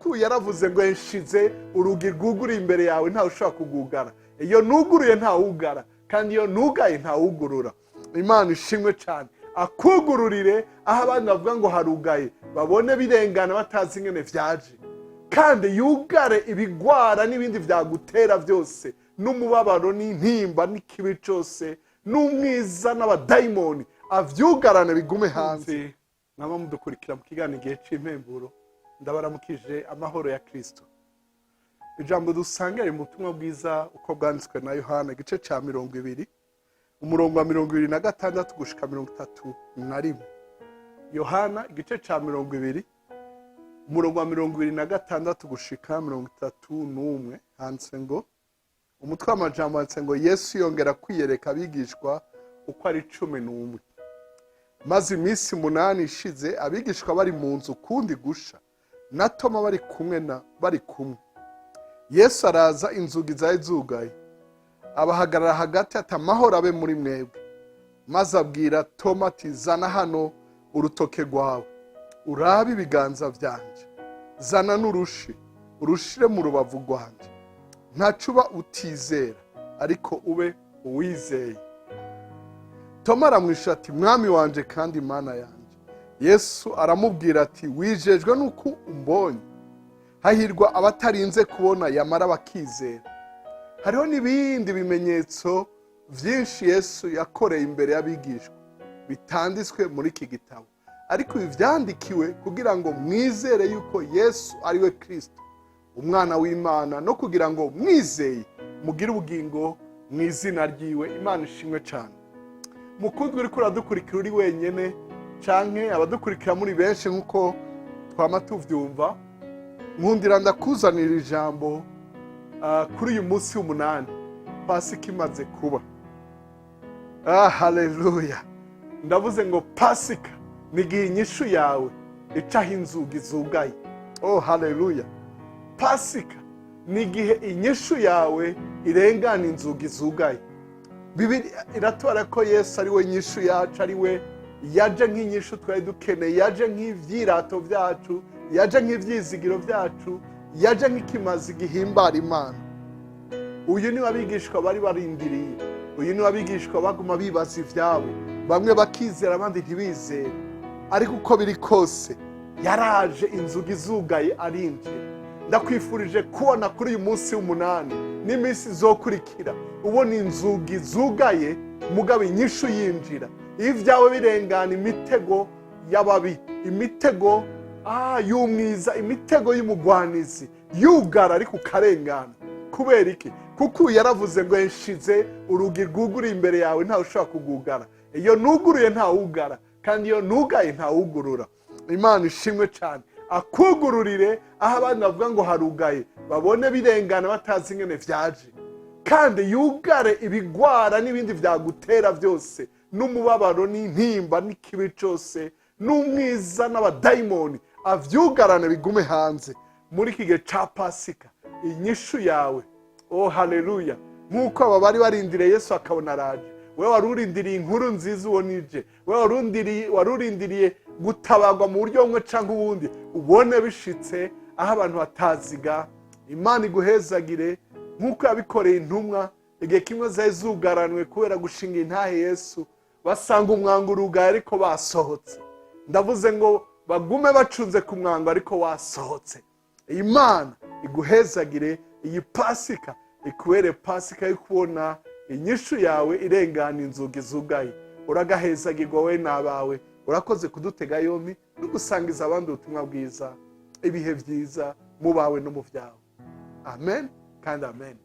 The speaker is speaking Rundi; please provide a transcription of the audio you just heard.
kuko yaravuze ngo nshize urugi rwuguriye imbere yawe ntawe ushobora kugugara. Iyo nuguruye ntawugara kandi iyo nugaye ntawugurura. Imana ishimwe cyane. Akugururire aho abandi bavuga ngo harugaye babone birengana batazi ingene vyaje, kandi yugare ibigwara n'ibindi vyagutera byose, n'umubabaro n'intimba n'ikibi cyose n'umwiza n'abadayimoni avyugarane bigume hanze. Mwaba mudukurikira mu kiganiro igihe c'impemburo, ndabaramukije amahoro ya Kristo. Ijambo dusanga mu butumwa bwiza uko bwanditswe na Yohana igice ca 20 umurongo wa 26 gushika 31. Yohana igice ca 20 umurongo wa 26 gushika 31 handitse ngo, umutwe w'amajambo handitse ngo Yesu yongera kwiyereka abigishwa uko ari 11. Maze iminsi 8 ishize abigishwa bari mu nzu kundi gusha na Toma bari kumwe. Yesu araza, inzugi zari zugaye, abahagarara hagati ati amahoro abe muri mwebwe. Maze abwira Toma ati zana hano urutoke rwawe, urabe ibiganza vyanje, zana n'urushi urushire mu rubavu rwanje. Ntacuba utizera ariko ube uwizeye. Toma aramwisha ati mwami wanje kandi Imana yanje. Yesu aramubwira ati wijejwe nuko umbonye. Hahirwa abatarinze kubona yamara bakizera. Hariho n'ibindi bimenyetso vyinshi Yesu yakoreye imbere y'abigishwa bitanditswe muri iki gitabo, ariko ibi vyandikiwe kugira ngo mwizere yuko Yesu ari we Kristo, umwana w'Imana, no kugira ngo mwizeye mugire ubugingo mu izina ryiwe. Imana ishimwe cyane. Mukundwa uriko uradukurikira uri wenyene canke abadukurikira muri benshi nkuko twama tuvyumva, nkundira ndakuzanira ijambo kuri uyu munsi w'umunani, Pasika imaze kuba. Haleluya. Ndavuze ngo Pasika ni igihe inyishu yawe icaho inzugi zugaye. Haleluya. Pasika ni igihe inyishu yawe irengana inzugi zugaye. Bibiliya iratubara ko Yesu ari we nyishu yacu, ari we yaje nk'inyishu twari dukeneye, yaje nk'ivyirato vyacu, yaje nk'ivyizigiro vyacu, yaje nk'ikimazi gihimbara Imana. Uyu ni abigishwa bari barindiriye, uyu ni abigishwa baguma bibaza ivyabo, bamwe bakizera abandi ntibizere, ariko uko biri kose yaraje, inzugi zugaye arinjira. Ndakwifurije kubona kuri uyu munsi w'umunani n'iminsi zokurikira ubona inzugi zugaye mugabo inyishu yinjira, ivyawe birengana imitego y'ababi, imitego y'umwiza, imitego y'umugwanizi yugara ariko ukarengana. Kubera iki? Kuko yaravuze ngo nshize urugi rwuguriye imbere yawe ntawe ushobora kugugara. Iyo nuguruye ntawugara kandi iyo nugaye ntawugurura. Imana ishimwe cyane. Akugururire aho abandi bavuga ngo harugaye babone birengana batazi ingene vyaje, kandi yugare ibigwara n'ibindi vyagutera byose, n'umubabaro n'intimba n'ikibi cyose n'umwiza n'abadayimoni avyugarane bigume hanze muri iki gihe ca Pasika. Inyishu yawe, haleluya, nk'uko aba bari barindiriye Yesu akabona araje, wewe warurindiriye inkuru nziza ubonije, wewe warurindiriye gutabagwa mu buryo bumwe canke ubundi ubone bishitse aho abantu bataziga. Imana iguhezagire nk'uko yabikoreye intumwa igihe kimwe zari zugaranwe kubera gushinga intahe Yesu, basanga umwango urugaye ariko basohotse. Ndavuze ngo bagume bacunze ku mwango ariko wasohotse. Imana iguhezagire, iyi Pasika ikubere Pasika yo kubona inyishu yawe irengana inzugi zugaye. Uragahezagirwa we n'abawe. Urakoze kudutega yombi no gusangiza abandi ubutumwa bwiza. Ibihe vyiza mu bawe no mu vyawe. Amen kandi amen.